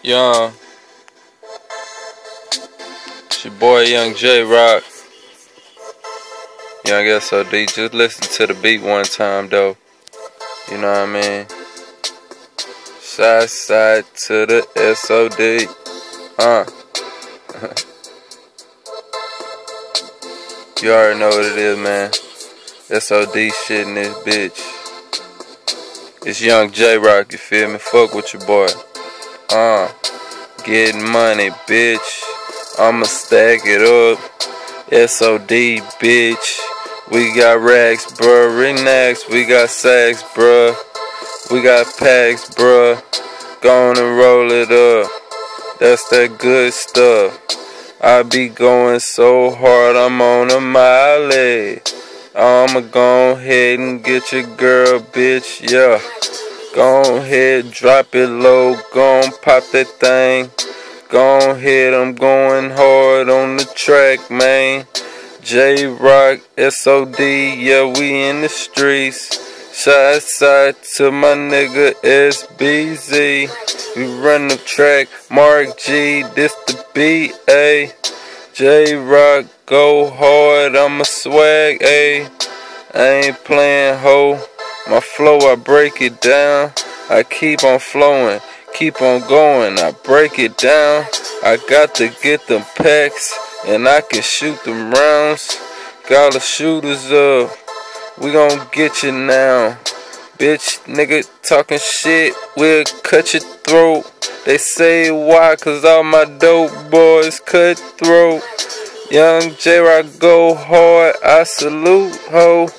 Young, it's your boy Young J Rock. Young SOD. Just listen to the beat one time though. You know what I mean? Side side to the SOD. You already know what it is, man. SOD shit in this bitch. It's Young J Rock, you feel me? Fuck with your boy. Getting money, bitch. I'ma stack it up. SOD, bitch. We got racks, bruh. Relax, we got sacks, bruh. We got packs, bruh. Go on and roll it up. That's that good stuff. I be going so hard, I'm on a miley. I'ma go ahead and get your girl, bitch, yeah. Go ahead, drop it low, gon' pop that thing. Go ahead, I'm going hard on the track, man. J Rock, SOD, yeah, we in the streets. Side side to my nigga SBZ. We run the track, Mark G, this the BA. J Rock, go hard, I'm a swag, A. I ain't playing ho. My flow, I break it down. I keep on flowing, keep on going. I break it down. I got to get them packs, and I can shoot them rounds. Got the shooters up. We gon' get you now. Bitch, nigga talking shit, we'll cut your throat. They say why, cause all my dope boys cutthroat. Young J-Rock go hard, I salute ho.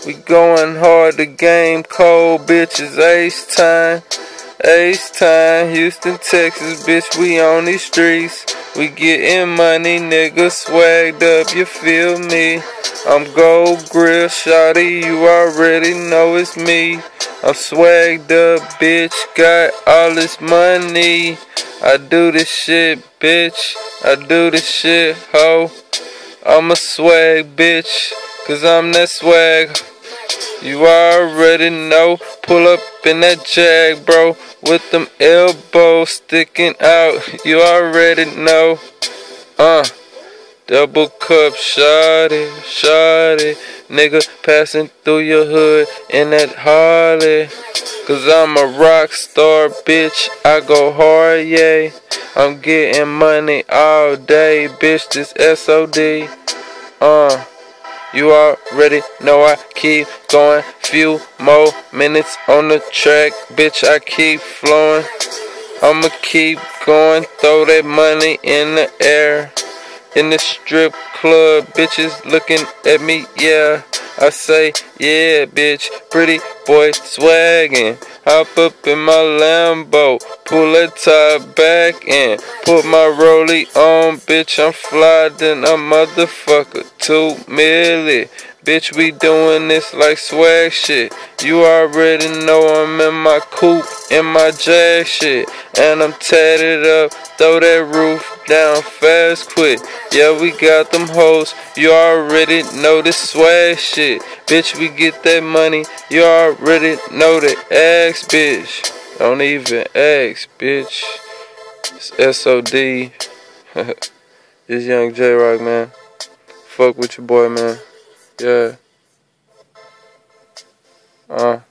We going hard, the game cold, bitch, it's ace time. Ace time, Houston, Texas, bitch, we on these streets. We getting money, nigga, swagged up, you feel me? I'm Gold Grill, shawty, you already know it's me. I'm swagged up, bitch, got all this money. I do this shit, bitch, I do this shit, ho. I'm a swag, bitch, cause I'm that swag. You already know, pull up in that Jag, bro, with them elbows sticking out, you already know. Double cup, shawty, shawty, nigga passing through your hood in that Harley. Cause I'm a rock star, bitch, I go hard, yay. I'm getting money all day, bitch, this SOD. You already know I keep going. Few more minutes on the track, bitch, I keep flowing. I'ma keep going, throw that money in the air. In the strip club, bitches looking at me, yeah. I say, yeah, bitch, pretty boy swaggin'. Hop up in my Lambo, pull that top back in. Put my rollie on, bitch, I'm fly than a motherfucker. 2 milli, bitch, we doing this like swag shit. You already know I'm in my coupe, in my Jag shit. And I'm tatted up, throw that roof down fast quick. Yeah, we got them hoes, you already know this swag shit. Bitch, we get that money, you already know the ask, bitch. Don't even ask, bitch. It's SOD. It's Young J Rock, man. Fuck with your boy, man. Yeah. Uh.